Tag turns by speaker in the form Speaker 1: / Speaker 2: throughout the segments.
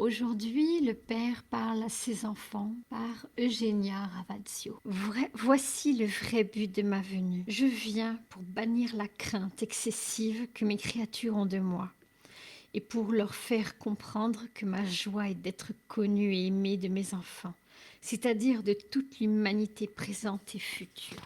Speaker 1: Aujourd'hui, le père parle à ses enfants par Eugenia Ravazio. Voici le vrai but de ma venue. Je viens pour bannir la crainte excessive que mes créatures ont de moi et pour leur faire comprendre que ma joie est d'être connue et aimée de mes enfants, c'est-à-dire de toute l'humanité présente et future.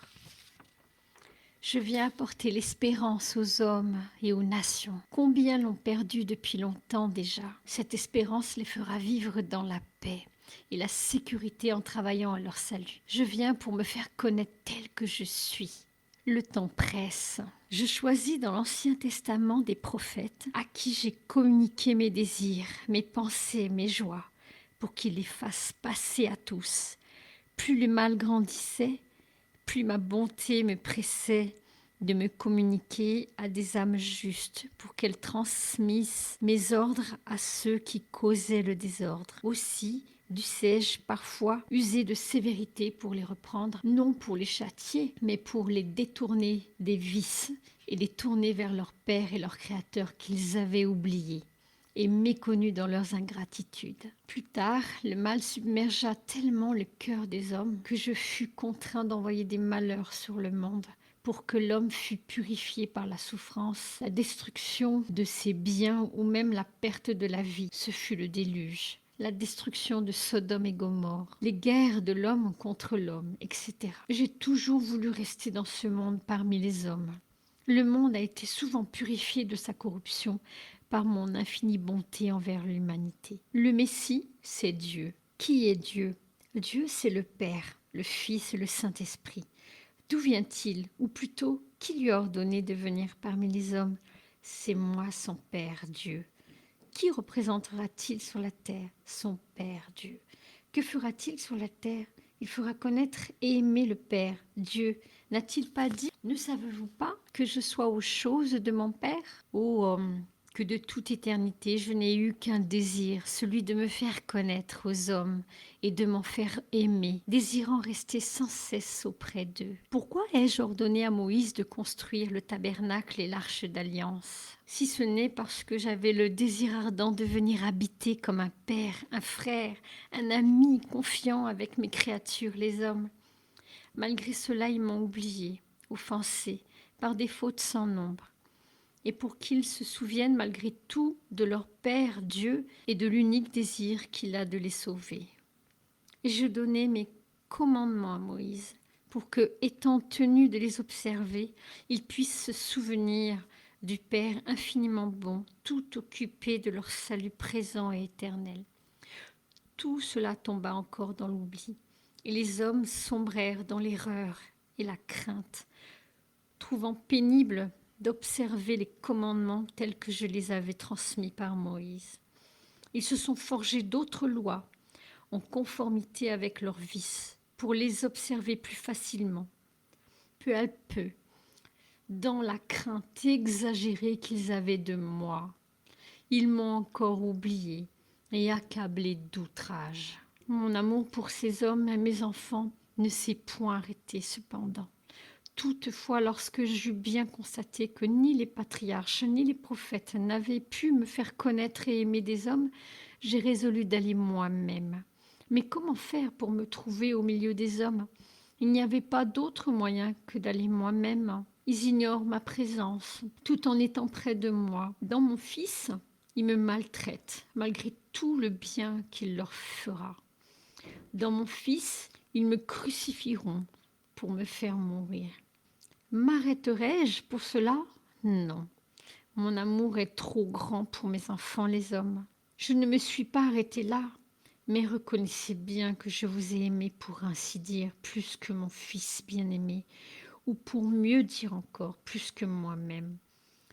Speaker 1: Je viens apporter l'espérance aux hommes et aux nations. Combien l'ont perdue depuis longtemps déjà. Cette espérance les fera vivre dans la paix et la sécurité en travaillant à leur salut. Je viens pour me faire connaître tel que je suis. Le temps presse. Je choisis dans l'Ancien Testament des prophètes à qui j'ai communiqué mes désirs, mes pensées, mes joies, pour qu'ils les fassent passer à tous. Plus le mal grandissait, plus ma bonté me pressait de me communiquer à des âmes justes pour qu'elles transmissent mes ordres à ceux qui causaient le désordre. Aussi, dussé-je parfois user de sévérité pour les reprendre, non pour les châtier, mais pour les détourner des vices et les tourner vers leur Père et leur Créateur qu'ils avaient oubliés et méconnus dans leurs ingratitudes. Plus tard, le mal submergea tellement le cœur des hommes que je fus contraint d'envoyer des malheurs sur le monde pour que l'homme fût purifié par la souffrance, la destruction de ses biens ou même la perte de la vie. Ce fut le déluge, la destruction de Sodome et Gomorrhe, les guerres de l'homme contre l'homme, etc. J'ai toujours voulu rester dans ce monde parmi les hommes. Le monde a été souvent purifié de sa corruption par mon infinie bonté envers l'humanité. Le Messie, c'est Dieu. Qui est Dieu? Dieu, c'est le Père, le Fils et le Saint-Esprit. D'où vient-il? Ou plutôt, qui lui a ordonné de venir parmi les hommes? C'est moi, son Père, Dieu. Qui représentera-t-il sur la terre? Son Père, Dieu. Que fera-t-il sur la terre? Il fera connaître et aimer le Père, Dieu. N'a-t-il pas dit: ne savez-vous pas que je sois aux choses de mon Père? Ô homme, que de toute éternité je n'ai eu qu'un désir, celui de me faire connaître aux hommes et de m'en faire aimer, désirant rester sans cesse auprès d'eux. Pourquoi ai-je ordonné à Moïse de construire le tabernacle et l'arche d'alliance? Si ce n'est parce que j'avais le désir ardent de venir habiter comme un père, un frère, un ami confiant avec mes créatures, les hommes. Malgré cela, ils m'ont oublié, offensé, par des fautes sans nombre. Et pour qu'ils se souviennent malgré tout de leur Père Dieu et de l'unique désir qu'il a de les sauver. Et je donnai mes commandements à Moïse pour que, étant tenu de les observer, il puisse se souvenir du Père infiniment bon, tout occupé de leur salut présent et éternel. Tout cela tomba encore dans l'oubli, et les hommes sombrèrent dans l'erreur et la crainte, trouvant pénible d'observer les commandements tels que je les avais transmis par Moïse. Ils se sont forgés d'autres lois en conformité avec leurs vices, pour les observer plus facilement. Peu à peu, dans la crainte exagérée qu'ils avaient de moi, ils m'ont encore oublié et accablé d'outrages. Mon amour pour ces hommes et mes enfants ne s'est point arrêté cependant. Toutefois, lorsque j'eus bien constaté que ni les patriarches ni les prophètes n'avaient pu me faire connaître et aimer des hommes, j'ai résolu d'aller moi-même. Mais comment faire pour me trouver au milieu des hommes? Il n'y avait pas d'autre moyen que d'aller moi-même. Ils ignorent ma présence, tout en étant près de moi. Dans mon fils, ils me maltraitent, malgré tout le bien qu'il leur fera. Dans mon fils, ils me crucifieront pour me faire mourir. M'arrêterai-je pour cela? Non. Mon amour est trop grand pour mes enfants, les hommes. Je ne me suis pas arrêtée là, mais reconnaissez bien que je vous ai aimé, pour ainsi dire, plus que mon fils bien-aimé, ou pour mieux dire encore, plus que moi-même.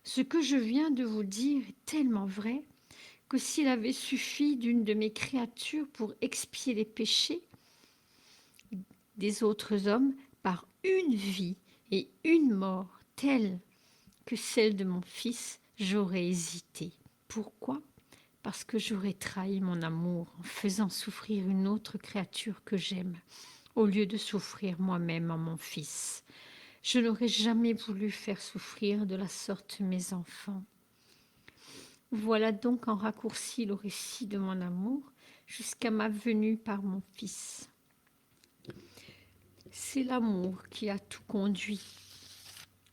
Speaker 1: Ce que je viens de vous dire est tellement vrai que s'il avait suffi d'une de mes créatures pour expier les péchés des autres hommes par une vie et une mort telle que celle de mon fils, j'aurais hésité. Pourquoi? Parce que j'aurais trahi mon amour en faisant souffrir une autre créature que j'aime, au lieu de souffrir moi-même en mon fils. Je n'aurais jamais voulu faire souffrir de la sorte mes enfants. Voilà donc en raccourci le récit de mon amour jusqu'à ma venue par mon Fils. C'est l'amour qui a tout conduit.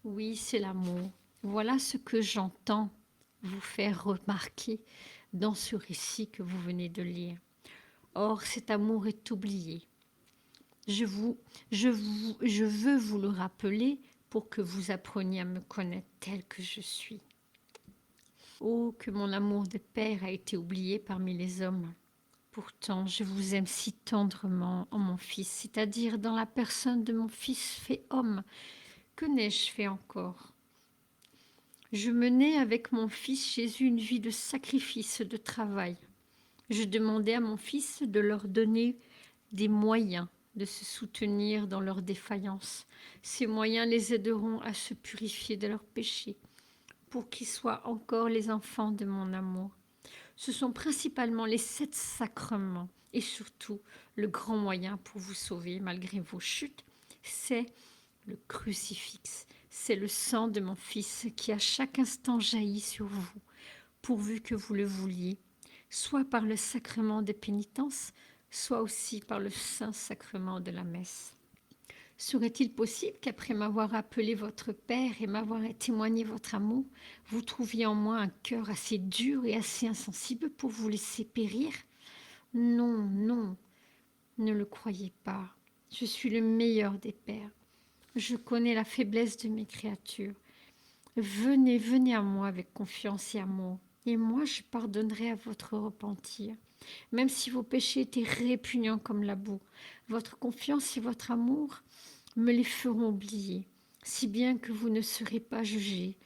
Speaker 1: Oui, c'est l'amour. Voilà ce que j'entends vous faire remarquer dans ce récit que vous venez de lire. Or, cet amour est oublié. Je veux vous le rappeler pour que vous appreniez à me connaître tel que je suis. Oh, que mon amour de père a été oublié parmi les hommes. Pourtant, je vous aime si tendrement en mon Fils, c'est-à-dire dans la personne de mon Fils fait homme. Que n'ai-je fait encore? Je menais avec mon Fils Jésus une vie de sacrifice, de travail. Je demandais à mon Fils de leur donner des moyens de se soutenir dans leur défaillance. Ces moyens les aideront à se purifier de leurs péchés, pour qu'ils soient encore les enfants de mon amour. Ce sont principalement les 7 sacrements et surtout le grand moyen pour vous sauver malgré vos chutes, c'est le crucifix. C'est le sang de mon Fils qui à chaque instant jaillit sur vous, pourvu que vous le vouliez, soit par le sacrement de pénitence, soit aussi par le saint sacrement de la messe. Serait-il possible qu'après m'avoir appelé votre Père et m'avoir témoigné votre amour, vous trouviez en moi un cœur assez dur et assez insensible pour vous laisser périr? Non, non, ne le croyez pas. Je suis le meilleur des pères. Je connais la faiblesse de mes créatures. Venez, venez à moi avec confiance et amour, et moi je pardonnerai à votre repentir. Même si vos péchés étaient répugnants comme la boue, votre confiance et votre amour me les feront oublier, si bien que vous ne serez pas jugés.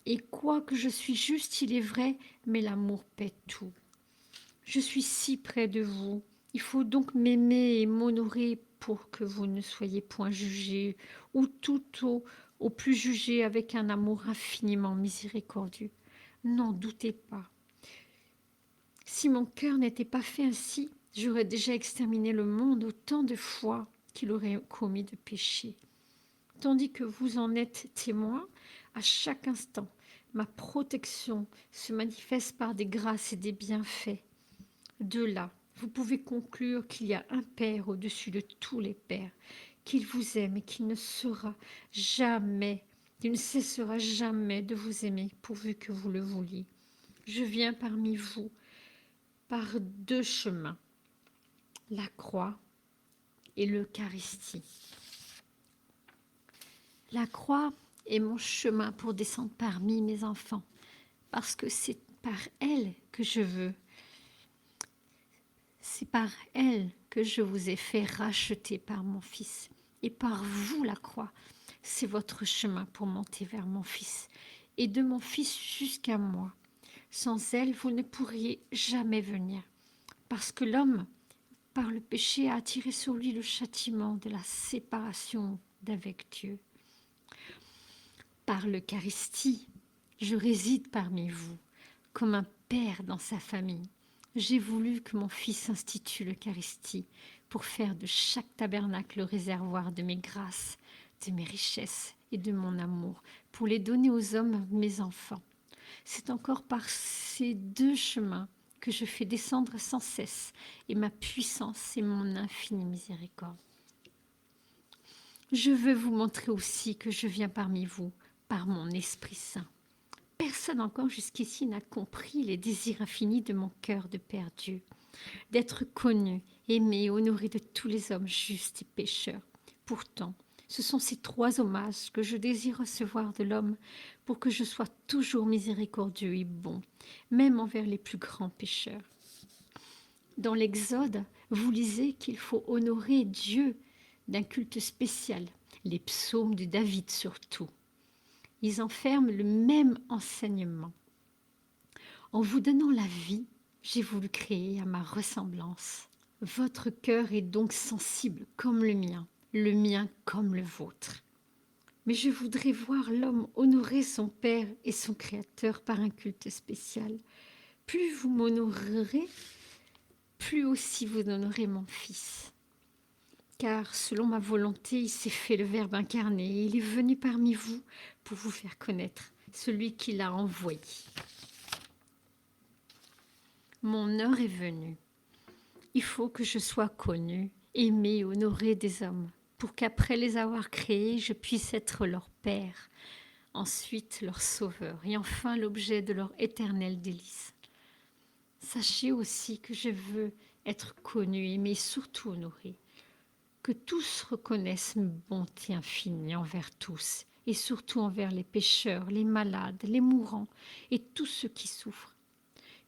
Speaker 1: Et quoique je suis juste, il est vrai, mais l'amour paie tout. Je suis si près de vous, il faut donc m'aimer et m'honorer pour que vous ne soyez point jugés, ou tout au plus jugés avec un amour infiniment miséricordieux. N'en doutez pas. Si mon cœur n'était pas fait ainsi, j'aurais déjà exterminé le monde autant de fois qu'il aurait commis de péchés. Tandis que vous en êtes témoin, à chaque instant, ma protection se manifeste par des grâces et des bienfaits. De là, vous pouvez conclure qu'il y a un Père au-dessus de tous les pères, qu'il vous aime et qu'il ne cessera jamais de vous aimer pourvu que vous le vouliez. Je viens parmi vous par 2 chemins, la croix et l'Eucharistie. La croix est mon chemin pour descendre parmi mes enfants, parce que c'est par elle que je veux. C'est par elle que je vous ai fait racheter par mon Fils. Et par vous, la croix, c'est votre chemin pour monter vers mon Fils. Et de mon Fils jusqu'à moi. Sans elle, vous ne pourriez jamais venir. Parce que l'homme, par le péché, a attiré sur lui le châtiment de la séparation d'avec Dieu. Par l'Eucharistie, je réside parmi vous, comme un père dans sa famille. J'ai voulu que mon Fils institue l'Eucharistie pour faire de chaque tabernacle le réservoir de mes grâces, de mes richesses et de mon amour, pour les donner aux hommes, mes enfants. C'est encore par ces 2 chemins que je fais descendre sans cesse, et ma puissance et mon infinie miséricorde. Je veux vous montrer aussi que je viens parmi vous par mon Esprit Saint. Personne encore jusqu'ici n'a compris les désirs infinis de mon cœur de Père Dieu, d'être connu, aimé et honoré de tous les hommes justes et pécheurs. Pourtant, ce sont ces 3 hommages que je désire recevoir de l'homme pour que je sois toujours miséricordieux et bon, même envers les plus grands pécheurs. Dans l'Exode, vous lisez qu'il faut honorer Dieu d'un culte spécial, les psaumes de David surtout. Ils enferment le même enseignement. En vous donnant la vie, j'ai voulu créer à ma ressemblance. Votre cœur est donc sensible comme le mien comme le vôtre. Mais je voudrais voir l'homme honorer son Père et son Créateur par un culte spécial. Plus vous m'honorerez, plus aussi vous honorez mon Fils. Car selon ma volonté, il s'est fait le Verbe incarné et il est venu parmi vous pour vous faire connaître celui qui l'a envoyé. Mon heure est venue. Il faut que je sois connue, aimée, honorée des hommes, pour qu'après les avoir créés, je puisse être leur père, ensuite leur sauveur, et enfin l'objet de leur éternel délice. Sachez aussi que je veux être connue, aimée, surtout honorée, que tous reconnaissent ma bonté infinie envers tous, et surtout envers les pécheurs, les malades, les mourants, et tous ceux qui souffrent.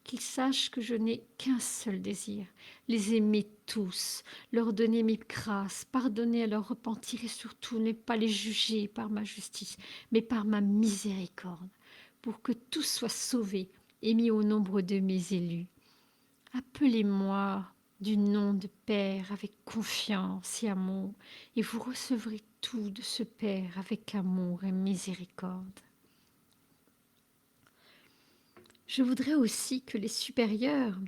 Speaker 1: Qu'ils sachent que je n'ai qu'un seul désir, les aimer tous, leur donner mes grâces, pardonner à leur repentir et surtout ne pas les juger par ma justice, mais par ma miséricorde, pour que tous soient sauvés et mis au nombre de mes élus. Appelez-moi du nom de Père avec confiance et amour, et vous recevrez tout de ce Père avec amour et miséricorde. Je voudrais aussi que les supérieurs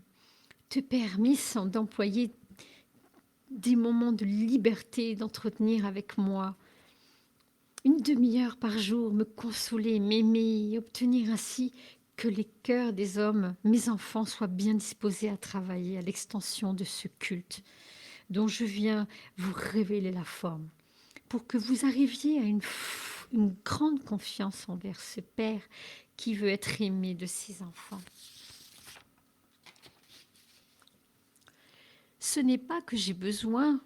Speaker 1: te permissent d'employer des moments de liberté, d'entretenir avec moi une demi-heure par jour, me consoler, m'aimer et obtenir ainsi que les cœurs des hommes, mes enfants, soient bien disposés à travailler à l'extension de ce culte dont je viens vous révéler la forme, pour que vous arriviez à une grande confiance envers ce Père qui veut être aimé de ses enfants. Ce n'est pas que j'ai besoin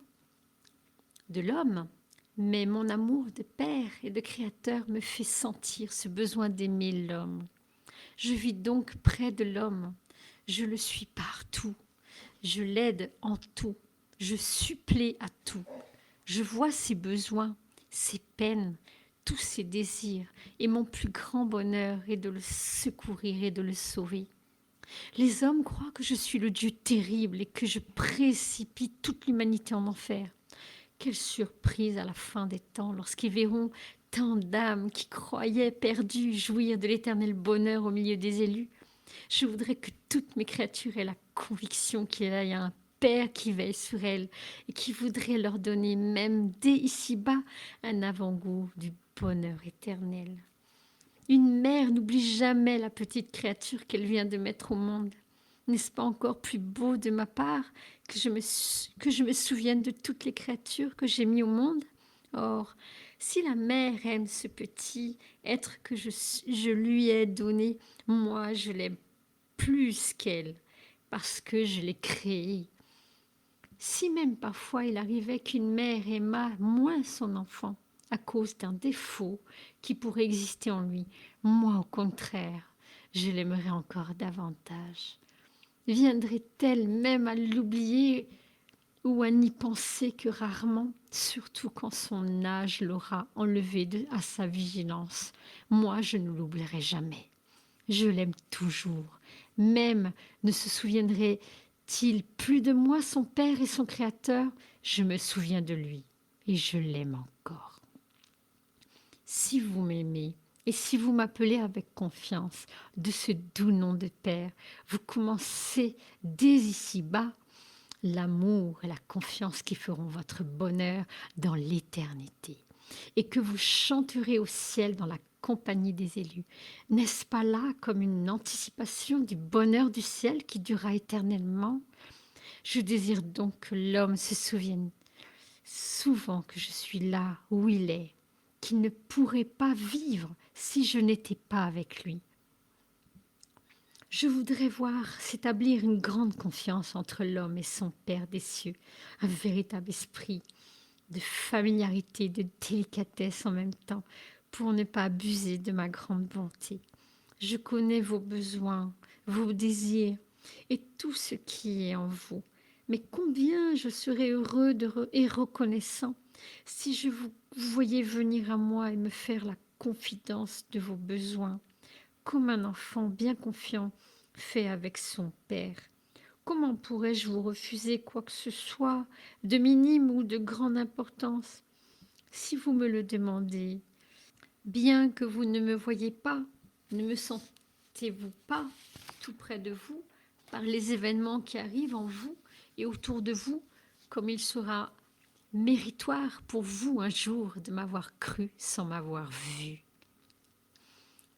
Speaker 1: de l'homme, mais mon amour de Père et de Créateur me fait sentir ce besoin d'aimer l'homme. Je vis donc près de l'homme, je le suis partout, je l'aide en tout, je supplée à tout, je vois ses besoins, ses peines, tous ses désirs, et mon plus grand bonheur est de le secourir et de le sauver. Les hommes croient que je suis le Dieu terrible et que je précipite toute l'humanité en enfer. Quelle surprise à la fin des temps lorsqu'ils verront tant d'âmes qui croyaient perdues jouir de l'éternel bonheur au milieu des élus. Je voudrais que toutes mes créatures aient la conviction qu'il y a un Père qui veille sur elles et qui voudrait leur donner même dès ici-bas un avant-goût du bonheur éternel. Une mère n'oublie jamais la petite créature qu'elle vient de mettre au monde. N'est-ce pas encore plus beau de ma part que je me souvienne de toutes les créatures que j'ai mis au monde? Or, si la mère aime ce petit être que je lui ai donné, moi je l'aime plus qu'elle, parce que je l'ai créé. Si même parfois il arrivait qu'une mère aimât moins son enfant à cause d'un défaut qui pourrait exister en lui, moi au contraire, je l'aimerais encore davantage. Viendrait-elle même à l'oublier ou à n'y penser que rarement, surtout quand son âge l'aura enlevé à sa vigilance? Moi, je ne l'oublierai jamais. Je l'aime toujours. Même ne se souviendrait-il plus de moi, son Père et son Créateur? Je me souviens de lui et je l'aime encore. Si vous m'aimez, et si vous m'appelez avec confiance de ce doux nom de Père, vous commencez dès ici-bas l'amour et la confiance qui feront votre bonheur dans l'éternité, et que vous chanterez au ciel dans la compagnie des élus. N'est-ce pas là comme une anticipation du bonheur du ciel qui durera éternellement? Je désire donc que l'homme se souvienne souvent que je suis là où il est, qu'il ne pourrait pas vivre si je n'étais pas avec lui. Je voudrais voir s'établir une grande confiance entre l'homme et son Père des cieux, un véritable esprit de familiarité, de délicatesse en même temps, pour ne pas abuser de ma grande bonté. Je connais vos besoins, vos désirs et tout ce qui est en vous. Mais combien je serais heureux et reconnaissant si je vous voyais venir à moi et me faire la confidence de vos besoins, comme un enfant bien confiant fait avec son père. Comment pourrais-je vous refuser quoi que ce soit, de minime ou de grande importance, si vous me le demandez? Bien que vous ne me voyez pas, ne me sentez-vous pas tout près de vous, par les événements qui arrivent en vous et autour de vous, comme il sera méritoire pour vous un jour de m'avoir cru sans m'avoir vu?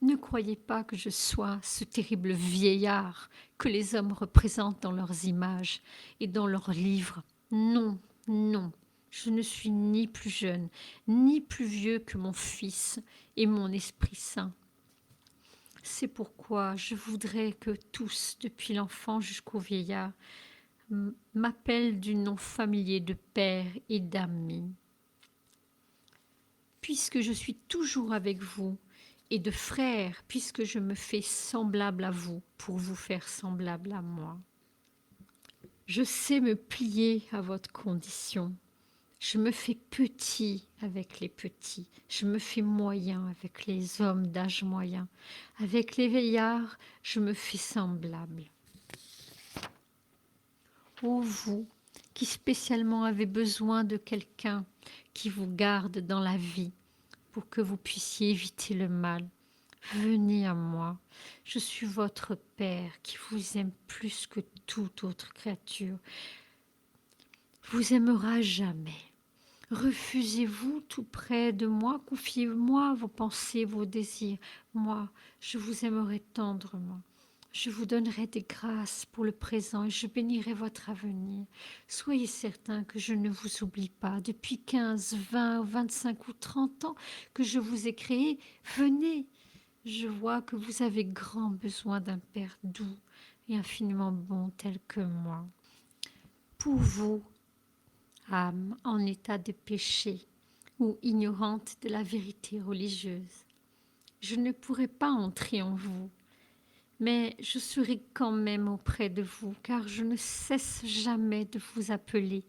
Speaker 1: Ne croyez pas que je sois ce terrible vieillard que les hommes représentent dans leurs images et dans leurs livres. Non, non, je ne suis ni plus jeune, ni plus vieux que mon Fils et mon Esprit Saint. C'est pourquoi je voudrais que tous, depuis l'enfant jusqu'au vieillard, m'appellent du nom familier de père et d'ami. Puisque je suis toujours avec vous, et de frère, puisque je me fais semblable à vous, pour vous faire semblable à moi. Je sais me plier à votre condition. Je me fais petit avec les petits. Je me fais moyen avec les hommes d'âge moyen. Avec les vieillards, je me fais semblable. Ô vous, qui spécialement avez besoin de quelqu'un qui vous garde dans la vie, pour que vous puissiez éviter le mal, venez à moi. Je suis votre Père qui vous aime plus que toute autre créature. Vous aimera à jamais. Refusez-vous tout près de moi, confiez-moi vos pensées, vos désirs. Moi, je vous aimerai tendrement. Je vous donnerai des grâces pour le présent et je bénirai votre avenir. Soyez certains que je ne vous oublie pas. Depuis 15, 20, 25 ou 30 ans que je vous ai créé, venez. Je vois que vous avez grand besoin d'un Père doux et infiniment bon tel que moi. Pour vous, âme en état de péché ou ignorante de la vérité religieuse, je ne pourrai pas entrer en vous, mais je serai quand même auprès de vous, car je ne cesse jamais de vous appeler,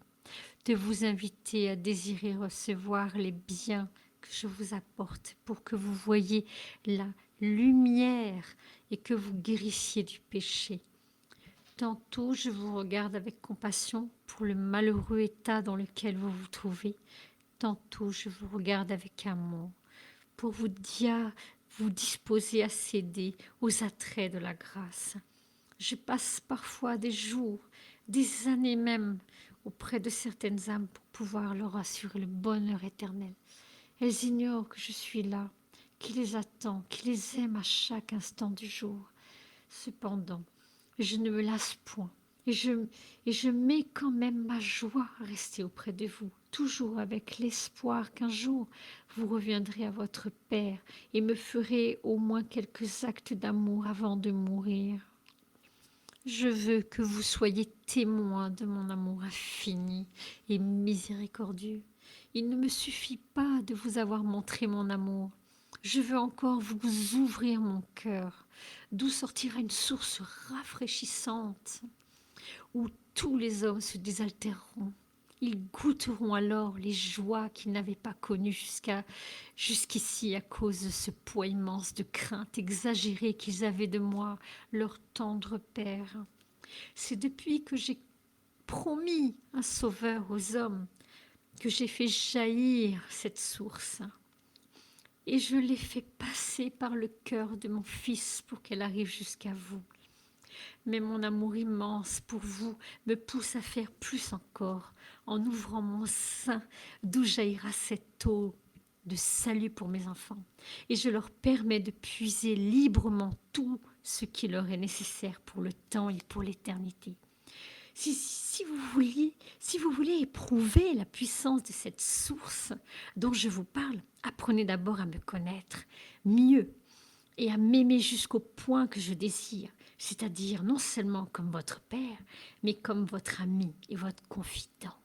Speaker 1: de vous inviter à désirer recevoir les biens que je vous apporte pour que vous voyiez la lumière et que vous guérissiez du péché. Tantôt je vous regarde avec compassion pour le malheureux état dans lequel vous vous trouvez, tantôt je vous regarde avec amour pour vous disposer à céder aux attraits de la grâce. Je passe parfois des jours, des années même, auprès de certaines âmes pour pouvoir leur assurer le bonheur éternel. Elles ignorent que je suis là, qui les attend, qui les aime à chaque instant du jour. Cependant, je ne me lasse point, et je mets quand même ma joie à rester auprès de vous, toujours avec l'espoir qu'un jour vous reviendrez à votre Père et me ferez au moins quelques actes d'amour avant de mourir. Je veux que vous soyez témoins de mon amour infini et miséricordieux. Il ne me suffit pas de vous avoir montré mon amour. Je veux encore vous ouvrir mon cœur, d'où sortira une source rafraîchissante, où tous les hommes se désaltéreront. Ils goûteront alors les joies qu'ils n'avaient pas connues jusqu'ici à cause de ce poids immense de crainte exagérée qu'ils avaient de moi, leur tendre Père. C'est depuis que j'ai promis un sauveur aux hommes que j'ai fait jaillir cette source. Et je l'ai fait passer par le cœur de mon Fils pour qu'elle arrive jusqu'à vous. Mais mon amour immense pour vous me pousse à faire plus encore, en ouvrant mon sein d'où jaillira cette eau de salut pour mes enfants. Et je leur permets de puiser librement tout ce qui leur est nécessaire pour le temps et pour l'éternité. Si vous voulez éprouver la puissance de cette source dont je vous parle, apprenez d'abord à me connaître mieux et à m'aimer jusqu'au point que je désire, c'est-à-dire non seulement comme votre Père, mais comme votre ami et votre confident.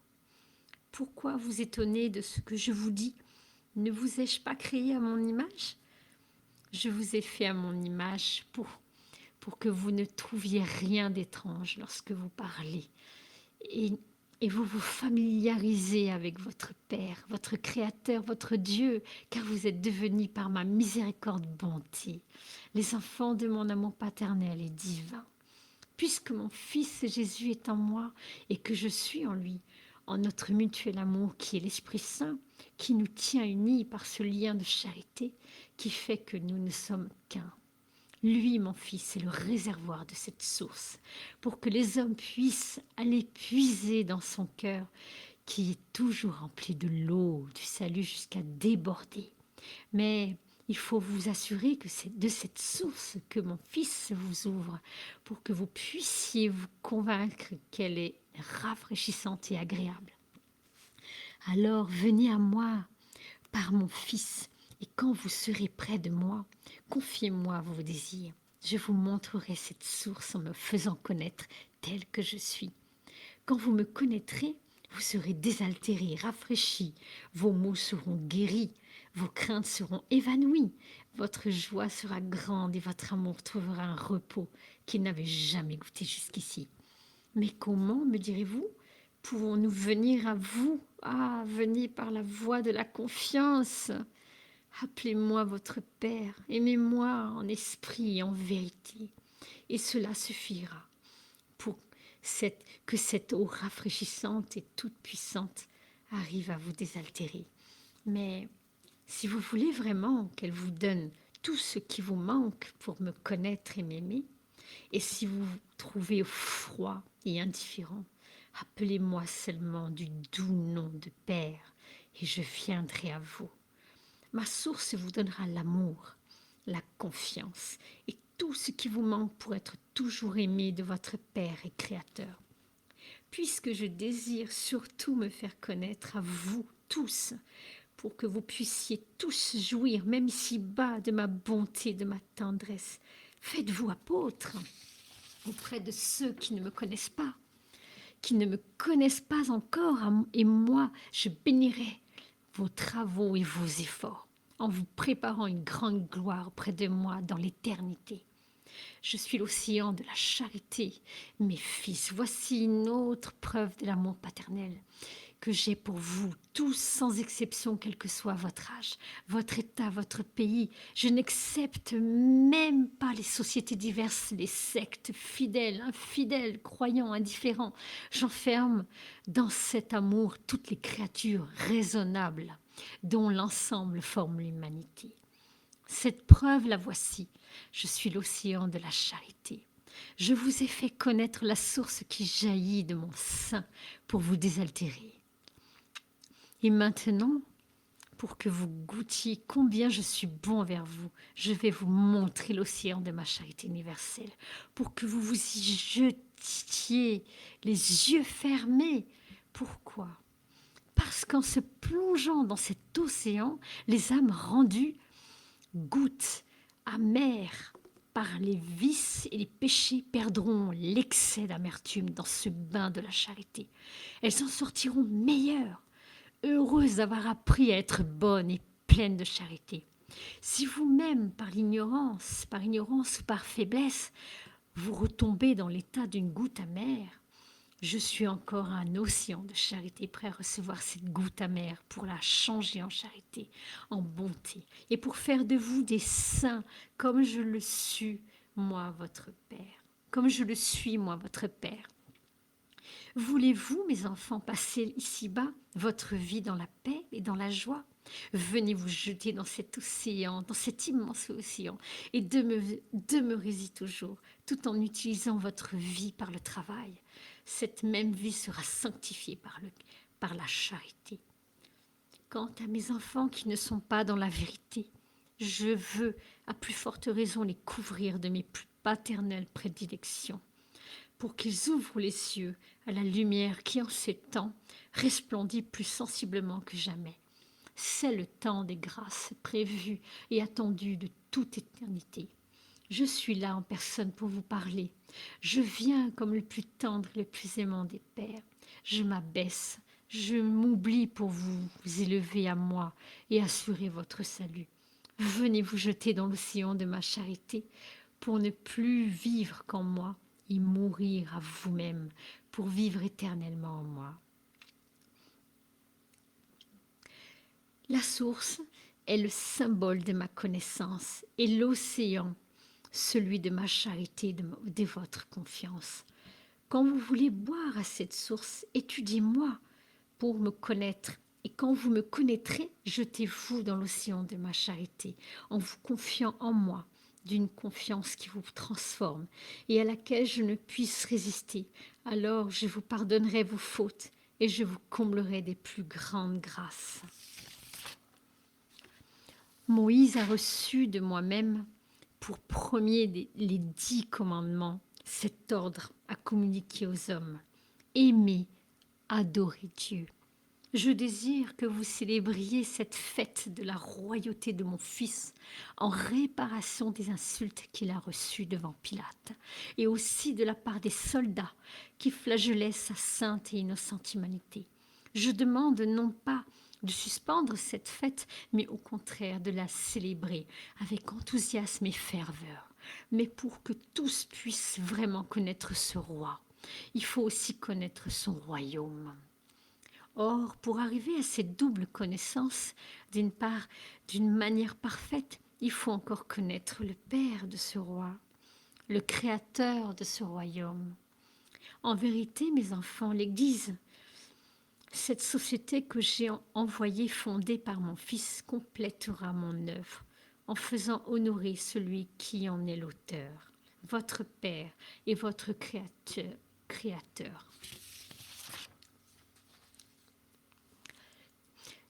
Speaker 1: Pourquoi vous étonnez de ce que je vous dis? Ne vous ai-je pas créé à mon image? Je vous ai fait à mon image pour que vous ne trouviez rien d'étrange lorsque vous parlez. Et vous vous familiarisez avec votre Père, votre Créateur, votre Dieu, car vous êtes devenus par ma miséricorde bonté, les enfants de mon amour paternel et divin. Puisque mon Fils Jésus est en moi et que je suis en lui, en notre mutuel amour qui est l'Esprit Saint, qui nous tient unis par ce lien de charité qui fait que nous ne sommes qu'un. Lui, mon Fils, est le réservoir de cette source, pour que les hommes puissent aller puiser dans son cœur, qui est toujours rempli de l'eau du salut jusqu'à déborder. Mais Il faut vous assurer que c'est de cette source que mon Fils vous ouvre pour que vous puissiez vous convaincre qu'elle est rafraîchissante et agréable. Alors venez à moi par mon Fils, et quand vous serez près de moi, confiez-moi vos désirs. Je vous montrerai cette source en me faisant connaître telle que je suis. Quand vous me connaîtrez, vous serez désaltérés, rafraîchis, vos maux seront guéris, vos craintes seront évanouies, votre joie sera grande et votre amour trouvera un repos qu'il n'avait jamais goûté jusqu'ici. Mais comment, me direz-vous, pouvons-nous venir à vous? Ah, venez par la voie de la confiance. Appelez-moi votre Père, aimez-moi en esprit et en vérité, et cela suffira pour que cette eau rafraîchissante et toute puissante arrive à vous désaltérer. Mais si vous voulez vraiment qu'elle vous donne tout ce qui vous manque pour me connaître et m'aimer, et si vous vous trouvez froid et indifférent, appelez-moi seulement du doux nom de Père, et je viendrai à vous. Ma source vous donnera l'amour, la confiance et tout ce qui vous manque pour être toujours aimé de votre Père et Créateur. Puisque je désire surtout me faire connaître à vous tous, pour que vous puissiez tous jouir, même ici-bas, de ma bonté, de ma tendresse, faites-vous apôtres auprès de ceux qui ne me connaissent pas, qui ne me connaissent pas encore, et moi, je bénirai vos travaux et vos efforts, en vous préparant une grande gloire auprès de moi dans l'éternité. Je suis l'océan de la charité, mes fils. Voici une autre preuve de l'amour paternel que j'ai pour vous, tous sans exception, quel que soit votre âge, votre état, votre pays. Je n'accepte même pas les sociétés diverses, les sectes, fidèles, infidèles, croyants, indifférents. J'enferme dans cet amour toutes les créatures raisonnables dont l'ensemble forme l'humanité. Cette preuve, la voici. Je suis l'océan de la charité. Je vous ai fait connaître la source qui jaillit de mon sein pour vous désaltérer. Et maintenant, pour que vous goûtiez combien je suis bon envers vous, je vais vous montrer l'océan de ma charité universelle, pour que vous vous y jetiez les yeux fermés. Pourquoi? Parce qu'en se plongeant dans cet océan, les âmes rendues goûtent amères par les vices et les péchés perdront l'excès d'amertume dans ce bain de la charité. Elles en sortiront meilleures, heureuses d'avoir appris à être bonnes et pleines de charité. Si vous-même, par ignorance ou par faiblesse, vous retombez dans l'état d'une goutte amère, je suis encore un océan de charité prêt à recevoir cette goutte amère pour la changer en charité, en bonté, et pour faire de vous des saints comme je le suis, moi, votre Père, comme je le suis, moi, votre Père. Voulez-vous, mes enfants, passer ici-bas votre vie dans la paix et dans la joie? Venez vous jeter dans cet océan, dans cet immense océan, et demeurez-y toujours, tout en utilisant votre vie par le travail. Cette même vie sera sanctifiée par la charité. Quant à mes enfants qui ne sont pas dans la vérité, je veux, à plus forte raison, les couvrir de mes plus paternelles prédilections, pour qu'ils ouvrent les yeux à la lumière qui, en ces temps, resplendit plus sensiblement que jamais. C'est le temps des grâces prévues et attendues de toute éternité. Je suis là en personne pour vous parler. Je viens comme le plus tendre et le plus aimant des pères. Je m'abaisse, je m'oublie pour vous élever à moi et assurer votre salut. Venez vous jeter dans l'océan de ma charité pour ne plus vivre qu'en moi et mourir à vous-même pour vivre éternellement en moi. La source est le symbole de ma connaissance et l'océan, celui de ma charité, de votre confiance. Quand vous voulez boire à cette source, étudiez-moi pour me connaître. Et quand vous me connaîtrez, jetez-vous dans l'océan de ma charité, en vous confiant en moi, d'une confiance qui vous transforme et à laquelle je ne puisse résister. Alors je vous pardonnerai vos fautes et je vous comblerai des plus grandes grâces. Moïse a reçu de moi-même pour premier les 10 commandements, cet ordre à communiquer aux hommes. Aimer, adorer Dieu. Je désire que vous célébriez cette fête de la royauté de mon Fils en réparation des insultes qu'il a reçues devant Pilate et aussi de la part des soldats qui flagellaient sa sainte et innocente humanité. Je demande non pas de suspendre cette fête, mais au contraire de la célébrer avec enthousiasme et ferveur, mais pour que tous puissent vraiment connaître ce roi. Il faut aussi connaître son royaume. Or, pour arriver à cette double connaissance, d'une part, d'une manière parfaite, il faut encore connaître le Père de ce roi, le Créateur de ce royaume. En vérité, mes enfants, l'Église, cette société que j'ai envoyée fondée par mon Fils complétera mon œuvre en faisant honorer celui qui en est l'auteur, votre Père et votre Créateur.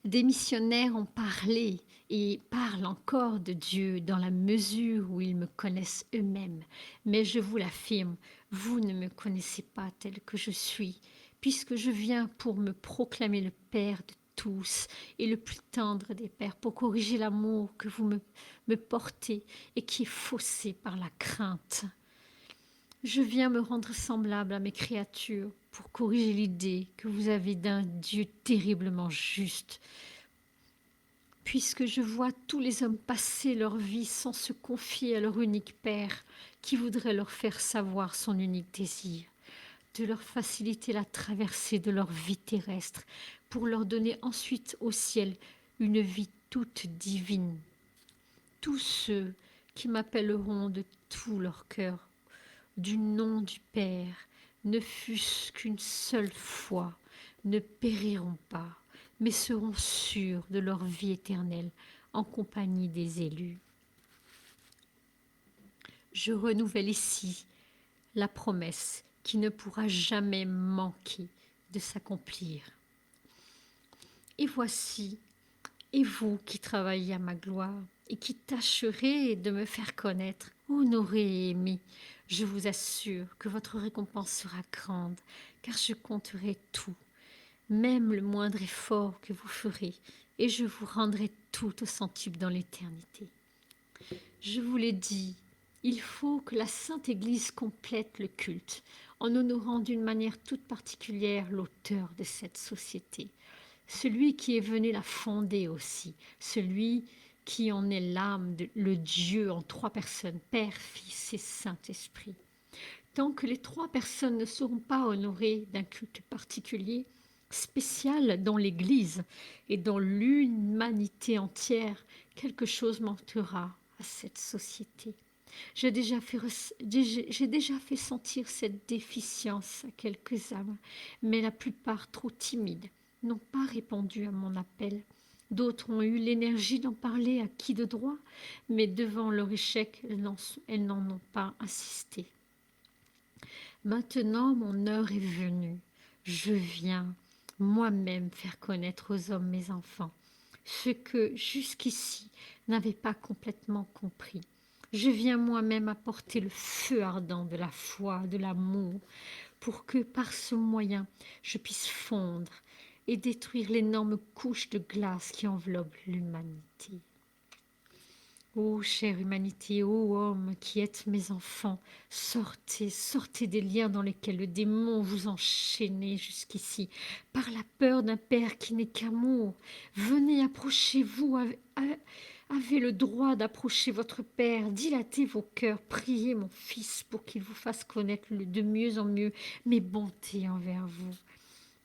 Speaker 1: Des missionnaires ont parlé et parlent encore de Dieu dans la mesure où ils me connaissent eux-mêmes. Mais je vous l'affirme, vous ne me connaissez pas tel que je suis, puisque je viens pour me proclamer le Père de tous et le plus tendre des pères, pour corriger l'amour que vous me portez et qui est faussé par la crainte. Je viens me rendre semblable à mes créatures pour corriger l'idée que vous avez d'un Dieu terriblement juste. Puisque je vois tous les hommes passer leur vie sans se confier à leur unique Père, qui voudrait leur faire savoir son unique désir, de leur faciliter la traversée de leur vie terrestre, pour leur donner ensuite au ciel une vie toute divine. Tous ceux qui m'appelleront de tout leur cœur, du nom du Père, ne fût-ce qu'une seule fois, ne périront pas, mais seront sûrs de leur vie éternelle en compagnie des élus. Je renouvelle ici la promesse qui ne pourra jamais manquer de s'accomplir. Et voici, et vous qui travaillez à ma gloire et qui tâcherez de me faire connaître, honoré et aimé, je vous assure que votre récompense sera grande, car je compterai tout, même le moindre effort que vous ferez, et je vous rendrai tout au centuple dans l'éternité. Je vous l'ai dit, il faut que la Sainte Église complète le culte, en honorant d'une manière toute particulière l'auteur de cette société, celui qui est venu la fonder aussi, celui qui en est l'âme, le Dieu en 3 personnes, Père, Fils et Saint-Esprit. Tant que les 3 personnes ne seront pas honorées d'un culte particulier, spécial dans l'Église et dans l'humanité entière, quelque chose manquera à cette société. J'ai déjà fait sentir cette déficience à quelques âmes, mais la plupart trop timides n'ont pas répondu à mon appel. D'autres ont eu l'énergie d'en parler à qui de droit, mais devant leur échec, elles n'en ont pas insisté. Maintenant, mon heure est venue. Je viens moi-même faire connaître aux hommes mes enfants, ce que jusqu'ici n'avaient pas complètement compris. Je viens moi-même apporter le feu ardent de la foi, de l'amour, pour que par ce moyen je puisse fondre et détruire l'énorme couche de glace qui enveloppe l'humanité. Ô chère humanité, ô hommes qui êtes mes enfants, sortez, sortez des liens dans lesquels le démon vous enchaînait jusqu'ici, par la peur d'un père qui n'est qu'amour. Venez, approchez-vous, avez le droit d'approcher votre Père, dilatez vos cœurs, priez mon Fils pour qu'il vous fasse connaître de mieux en mieux mes bontés envers vous.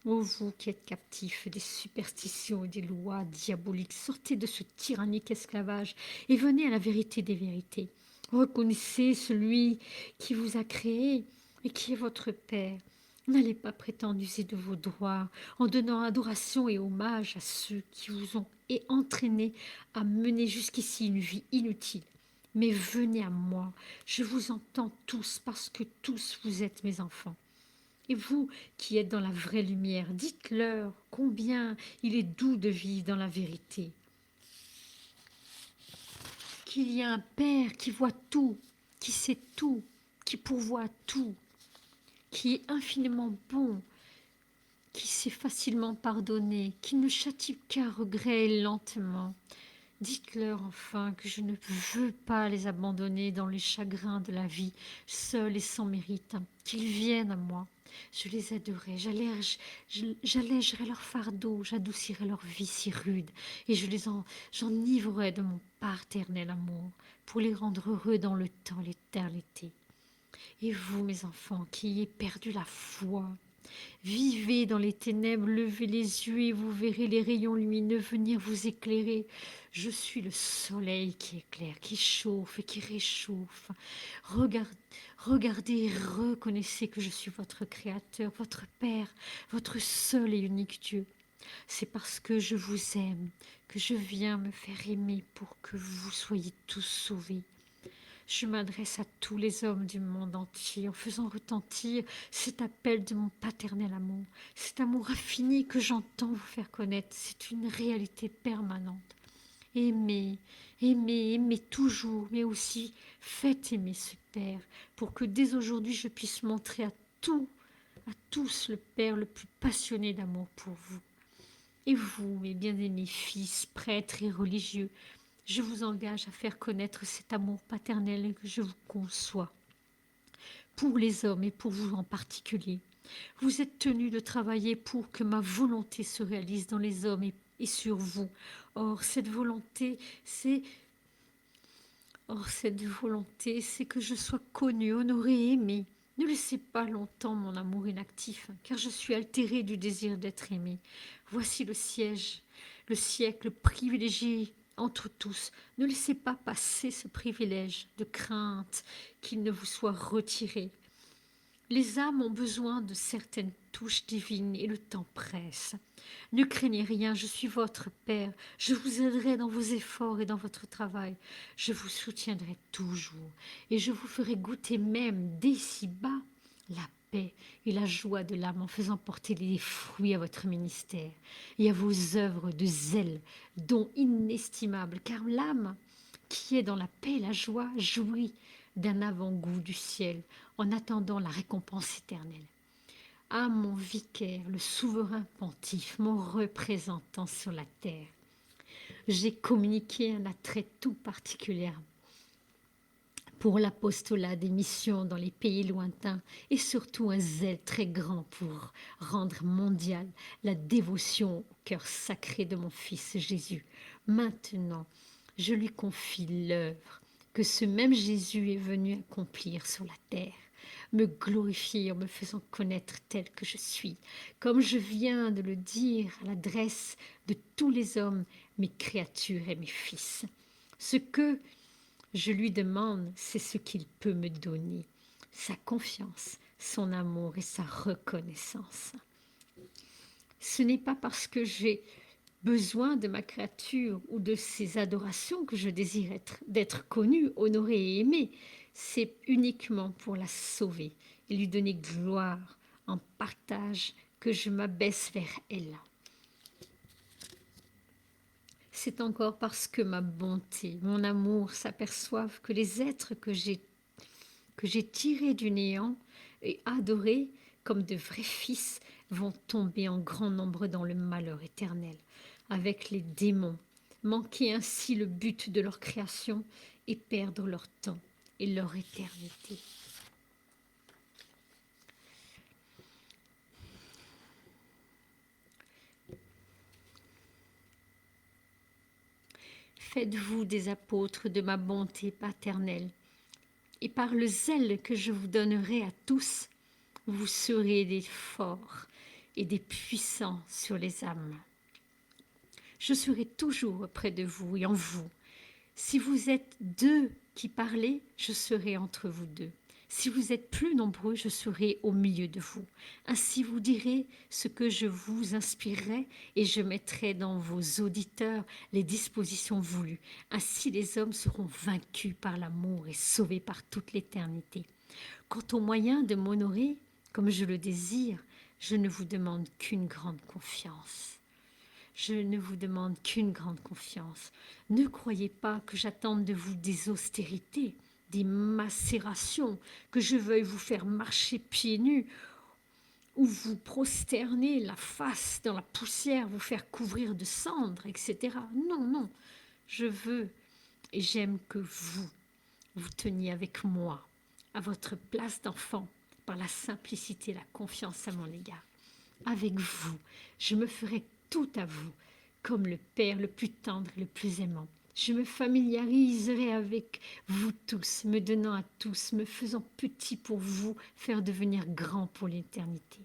Speaker 1: Ô vous qui êtes captifs des superstitions et des lois diaboliques, sortez de ce tyrannique esclavage et venez à la vérité des vérités. Reconnaissez celui qui vous a créé et qui est votre Père. N'allez pas prétendre user de vos droits en donnant adoration et hommage à ceux qui vous ont entraîné à mener jusqu'ici une vie inutile. Mais venez à moi, je vous entends tous parce que tous vous êtes mes enfants. Et vous qui êtes dans la vraie lumière, dites-leur combien il est doux de vivre dans la vérité. qu'il y a un Père qui voit tout, qui sait tout, qui pourvoit tout, qui est infiniment bon, qui sait facilement pardonner, qui ne châtie qu'à regret et lentement. Dites-leur enfin que je ne veux pas les abandonner dans les chagrins de la vie, seuls et sans mérite, qu'ils viennent à moi. Je les aiderai, j'allégerai leur fardeau, j'adoucirai leur vie si rude, et j'enivrerai de mon paternel amour pour les rendre heureux dans le temps, l'éternité. Et vous, mes enfants, qui ayez perdu la foi, vivez dans les ténèbres, levez les yeux et vous verrez les rayons lumineux venir vous éclairer. Je suis le soleil qui éclaire, qui chauffe et qui réchauffe. Regardez et reconnaissez que je suis votre Créateur, votre Père, votre seul et unique Dieu. C'est parce que je vous aime que je viens me faire aimer pour que vous soyez tous sauvés. Je m'adresse à tous les hommes du monde entier en faisant retentir cet appel de mon paternel amour, cet amour infini que j'entends vous faire connaître. C'est une réalité permanente. Aimez, aimez, aimez toujours, mais aussi faites aimer ce Père pour que dès aujourd'hui je puisse montrer à tous le Père le plus passionné d'amour pour vous. Et vous, mes bien-aimés fils, prêtres et religieux, je vous engage à faire connaître cet amour paternel que je vous conçois. Pour les hommes et pour vous en particulier, vous êtes tenus de travailler pour que ma volonté se réalise dans les hommes et sur vous. Or, cette volonté, c'est que je sois connu, honoré, aimé. Ne laissez pas longtemps mon amour inactif, car je suis altérée du désir d'être aimé. Voici le siècle privilégié entre tous. Ne laissez pas passer ce privilège de crainte qu'il ne vous soit retiré. Les âmes ont besoin de certaines touches divines et le temps presse. Ne craignez rien, je suis votre Père. Je vous aiderai dans vos efforts et dans votre travail. Je vous soutiendrai toujours et je vous ferai goûter même dès ci-bas la paix et la joie de l'âme en faisant porter les fruits à votre ministère et à vos œuvres de zèle, dons inestimables, car l'âme qui est dans la paix et la joie jouit d'un avant-goût du ciel en attendant la récompense éternelle. Ah, mon vicaire, le souverain pontife, mon représentant sur la terre, j'ai communiqué un attrait tout particulier pour l'apostolat des missions dans les pays lointains et surtout un zèle très grand pour rendre mondiale la dévotion au cœur sacré de mon Fils Jésus. Maintenant, je lui confie l'œuvre que ce même Jésus est venu accomplir sur la terre, me glorifier en me faisant connaître tel que je suis, comme je viens de le dire à l'adresse de tous les hommes, mes créatures et mes fils. Ce que je lui demande, c'est ce qu'il peut me donner, sa confiance, son amour et sa reconnaissance. Ce n'est pas parce que j'ai besoin de ma créature ou de ses adorations que je désire d'être connue, honorée et aimée. C'est uniquement pour la sauver et lui donner gloire en partage que je m'abaisse vers elle. C'est encore parce que ma bonté, mon amour s'aperçoivent que les êtres que j'ai tirés du néant et adorés comme de vrais fils vont tomber en grand nombre dans le malheur éternel avec les démons, manquer ainsi le but de leur création et perdre leur temps et leur éternité. Faites-vous des apôtres de ma bonté paternelle, et par le zèle que je vous donnerai à tous, vous serez des forts et des puissants sur les âmes. Je serai toujours près de vous et en vous. Si vous êtes deux qui parlez, je serai entre vous deux. Si vous êtes plus nombreux, je serai au milieu de vous. Ainsi vous direz ce que je vous inspirerai et je mettrai dans vos auditeurs les dispositions voulues. Ainsi les hommes seront vaincus par l'amour et sauvés par toute l'éternité. Quant aux moyens de m'honorer, comme je le désire, je ne vous demande qu'une grande confiance. Je ne vous demande qu'une grande confiance. Ne croyez pas que j'attende de vous des austérités, des macérations, que je veuille vous faire marcher pieds nus ou vous prosterner la face dans la poussière, vous faire couvrir de cendres, etc. Non, non, je veux et j'aime que vous teniez avec moi, à votre place d'enfant, par la simplicité et la confiance à mon égard. Avec vous, je me ferai tout à vous, comme le Père le plus tendre et le plus aimant. Je me familiariserai avec vous tous, me donnant à tous, me faisant petit pour vous, faire devenir grand pour l'éternité.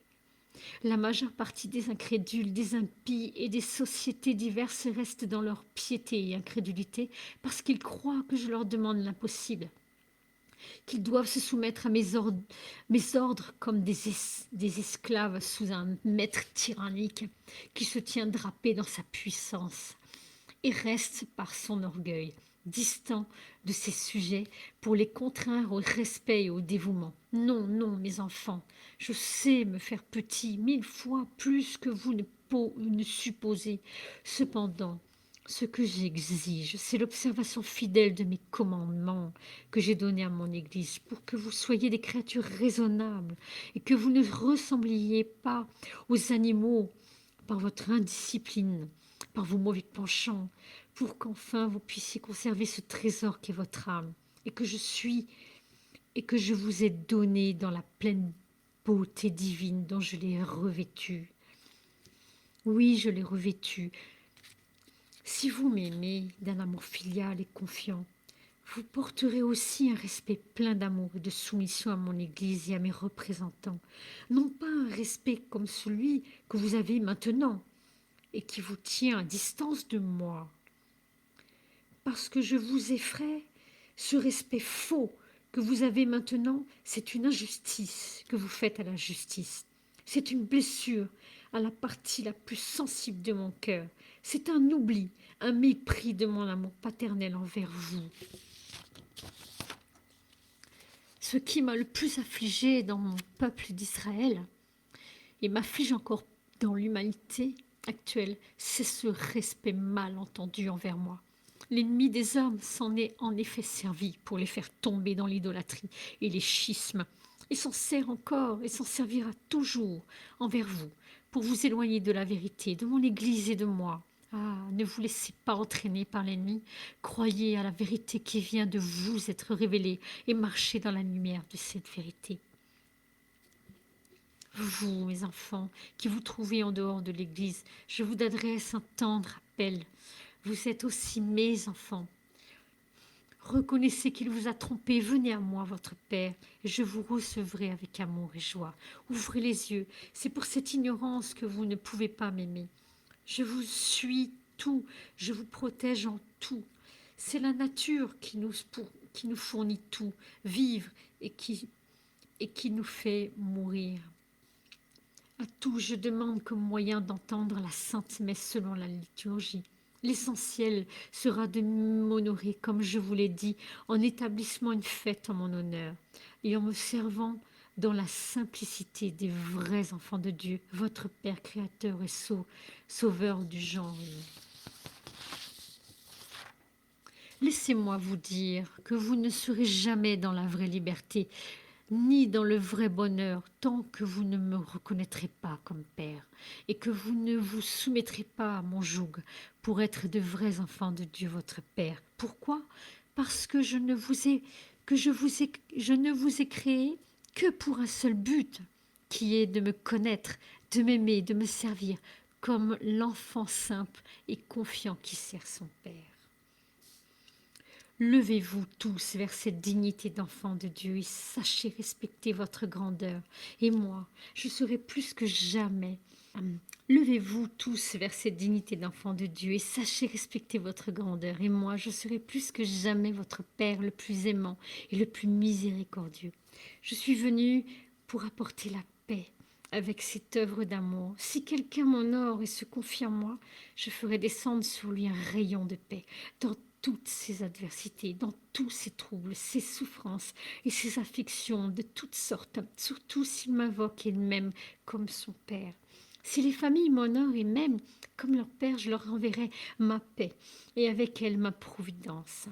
Speaker 1: La majeure partie des incrédules, des impies et des sociétés diverses restent dans leur piété et incrédulité parce qu'ils croient que je leur demande l'impossible, qu'ils doivent se soumettre à mes ordres comme des esclaves sous un maître tyrannique qui se tient drapé dans sa puissance et reste par son orgueil distant de ses sujets pour les contraindre au respect et au dévouement. Non, non, mes enfants, je sais me faire petit 1000 fois plus que vous ne supposez. Cependant, ce que j'exige, c'est l'observation fidèle de mes commandements que j'ai donnés à mon Église pour que vous soyez des créatures raisonnables et que vous ne ressembliez pas aux animaux par votre indiscipline, par vos mauvais penchants, pour qu'enfin vous puissiez conserver ce trésor qu'est votre âme et que je suis et que je vous ai donné dans la pleine beauté divine dont je l'ai revêtu. Oui, je l'ai revêtu. Si vous m'aimez d'un amour filial et confiant, vous porterez aussi un respect plein d'amour et de soumission à mon Église et à mes représentants. Non pas un respect comme celui que vous avez maintenant et qui vous tient à distance de moi. Parce que je vous effraie, ce respect faux que vous avez maintenant, c'est une injustice que vous faites à la justice. C'est une blessure à la partie la plus sensible de mon cœur. C'est un oubli, un mépris de mon amour paternel envers vous. Ce qui m'a le plus affligé dans mon peuple d'Israël, et m'afflige encore dans l'humanité actuelle, c'est ce respect mal entendu envers moi. L'ennemi des hommes s'en est en effet servi pour les faire tomber dans l'idolâtrie et les schismes, et s'en sert encore et s'en servira toujours envers vous, pour vous éloigner de la vérité, de mon Église et de moi. Ah, ne vous laissez pas entraîner par l'ennemi, croyez à la vérité qui vient de vous être révélée et marchez dans la lumière de cette vérité. Vous, mes enfants, qui vous trouvez en dehors de l'Église, je vous adresse un tendre appel. Vous êtes aussi mes enfants. Reconnaissez qu'il vous a trompé. Venez à moi, votre Père, et je vous recevrai avec amour et joie. Ouvrez les yeux. C'est pour cette ignorance que vous ne pouvez pas m'aimer. Je vous suis tout. Je vous protège en tout. C'est la nature qui nous fournit tout, vivre et qui nous fait mourir. À tout, je demande comme moyen d'entendre la Sainte Messe selon la liturgie. L'essentiel sera de m'honorer, comme je vous l'ai dit, en établissant une fête en mon honneur et en me servant dans la simplicité des vrais enfants de Dieu, votre Père créateur et sauveur du genre humain. Laissez-moi vous dire que vous ne serez jamais dans la vraie liberté, ni dans le vrai bonheur, tant que vous ne me reconnaîtrez pas comme Père, et que vous ne vous soumettrez pas à mon joug pour être de vrais enfants de Dieu votre Père. Pourquoi ? Parce que je ne vous ai créé que pour un seul but, qui est de me connaître, de m'aimer, de me servir, comme l'enfant simple et confiant qui sert son Père. Levez-vous tous vers cette dignité d'enfant de Dieu et sachez respecter votre grandeur. Et moi, je serai plus que jamais. Levez-vous tous vers cette dignité d'enfant de Dieu et sachez respecter votre grandeur. Et moi, je serai plus que jamais votre Père le plus aimant et le plus miséricordieux. Je suis venu pour apporter la paix avec cette œuvre d'amour. Si quelqu'un m'honore et se confie en moi, je ferai descendre sur lui un rayon de paix dans toutes ces adversités, dans tous ces troubles, ces souffrances et ces afflictions de toutes sortes, surtout s'il m'invoque elle-même comme son Père. Si les familles m'honorent et m'aiment comme leur Père, je leur renverrai ma paix et avec elle ma providence.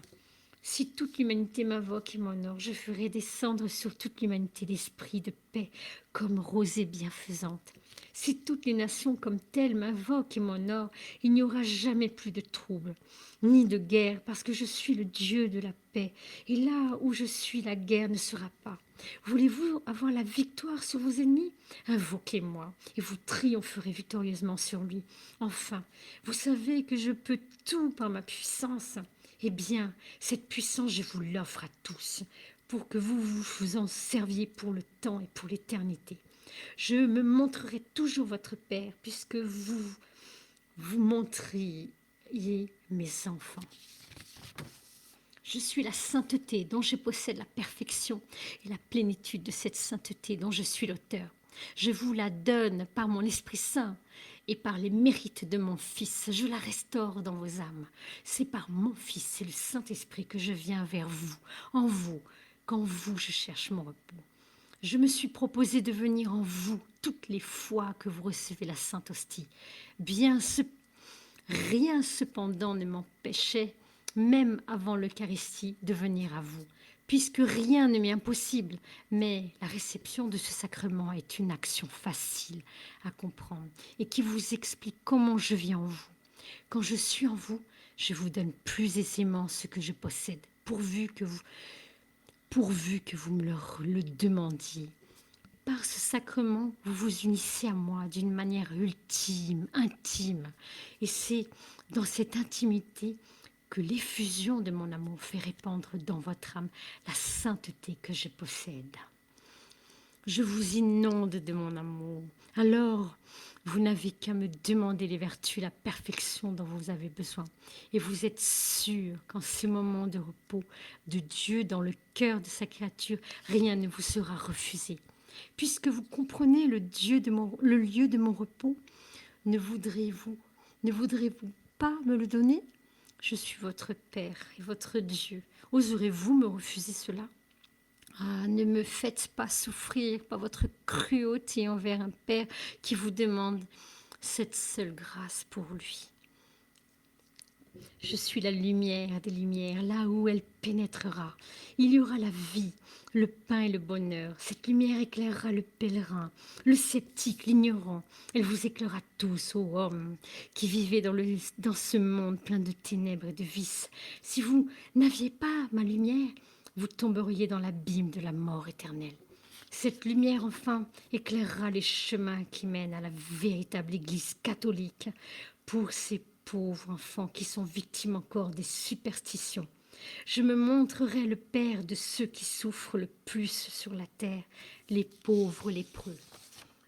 Speaker 1: Si toute l'humanité m'invoque et m'honore, je ferai descendre sur toute l'humanité l'esprit de paix comme rosée bienfaisante. Si toutes les nations comme telles m'invoquent et m'honorent, il n'y aura jamais plus de troubles, ni de guerre, parce que je suis le Dieu de la paix. Et là où je suis, la guerre ne sera pas. Voulez-vous avoir la victoire sur vos ennemis? Invoquez-moi, et vous triompherez victorieusement sur lui. Enfin, vous savez que je peux tout par ma puissance. Eh bien, cette puissance, je vous l'offre à tous, pour que vous vous en serviez pour le temps et pour l'éternité. Je me montrerai toujours votre Père, puisque vous montriez mes enfants. Je suis la sainteté dont je possède la perfection et la plénitude de cette sainteté dont je suis l'auteur. Je vous la donne par mon Esprit Saint et par les mérites de mon Fils. Je la restaure dans vos âmes. C'est par mon Fils et le Saint-Esprit que je viens vers vous, en vous, qu'en vous je cherche mon repos. Je me suis proposé de venir en vous toutes les fois que vous recevez la Sainte Hostie. Rien cependant ne m'empêchait, même avant l'Eucharistie, de venir à vous, puisque rien ne m'est impossible, mais la réception de ce sacrement est une action facile à comprendre et qui vous explique comment je vis en vous. Quand je suis en vous, je vous donne plus aisément ce que je possède, pourvu que vous me le demandiez. Par ce sacrement, vous vous unissez à moi d'une manière ultime, intime. Et c'est dans cette intimité que l'effusion de mon amour fait répandre dans votre âme la sainteté que je possède. Je vous inonde de mon amour. Alors, vous n'avez qu'à me demander les vertus, la perfection dont vous avez besoin. Et vous êtes sûr qu'en ce moment de repos de Dieu dans le cœur de sa créature, rien ne vous sera refusé. Puisque vous comprenez le lieu de mon repos, ne voudrez-vous pas me le donner? Je suis votre Père et votre Dieu. Oserez-vous me refuser cela? Ah, ne me faites pas souffrir par votre cruauté envers un Père qui vous demande cette seule grâce pour lui. Je suis la lumière des lumières, là où elle pénétrera. Il y aura la vie, le pain et le bonheur. Cette lumière éclairera le pèlerin, le sceptique, l'ignorant. Elle vous éclairera tous, ô hommes, qui vivez dans ce monde plein de ténèbres et de vices. Si vous n'aviez pas ma lumière, vous tomberiez dans l'abîme de la mort éternelle. Cette lumière, enfin, éclairera les chemins qui mènent à la véritable Église catholique pour ces pauvres enfants qui sont victimes encore des superstitions. Je me montrerai le Père de ceux qui souffrent le plus sur la terre, les pauvres lépreux.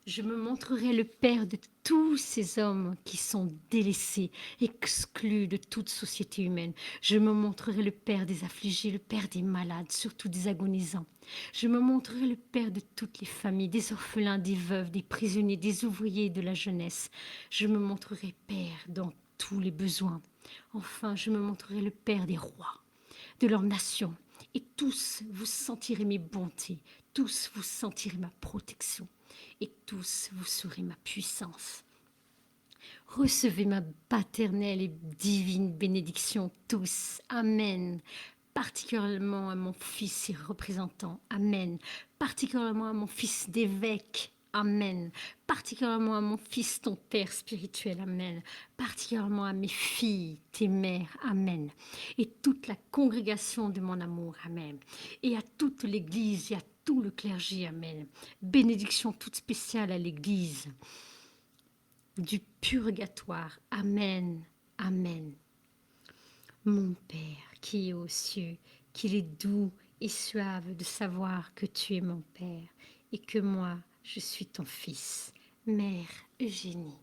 Speaker 1: Je me montrerai le Père de tous ces hommes qui sont délaissés, exclus de toute société humaine. Je me montrerai le Père des affligés, le Père des malades, surtout des agonisants. Je me montrerai le Père de toutes les familles, des orphelins, des veuves, des prisonniers, des ouvriers et de la jeunesse. Je me montrerai Père dans tous les besoins. Enfin, je me montrerai le Père des rois, de leur nation. Et tous vous sentirez mes bontés, tous vous sentirez ma protection, et tous vous saurez ma puissance. Recevez ma paternelle et divine bénédiction tous. Amen. Particulièrement à mon fils et représentant. Amen. Particulièrement à mon fils d'évêque. Amen. Particulièrement à mon fils, ton père spirituel. Amen. Particulièrement à mes filles, tes mères. Amen. Et toute la congrégation de mon amour. Amen. Et à toute l'Église et à tout le clergé. Amen. Bénédiction toute spéciale à l'Église du purgatoire. Amen. Amen. Mon Père qui est aux cieux, qu'il est doux et suave de savoir que tu es mon Père et que moi, je suis ton Fils. Mère Eugénie.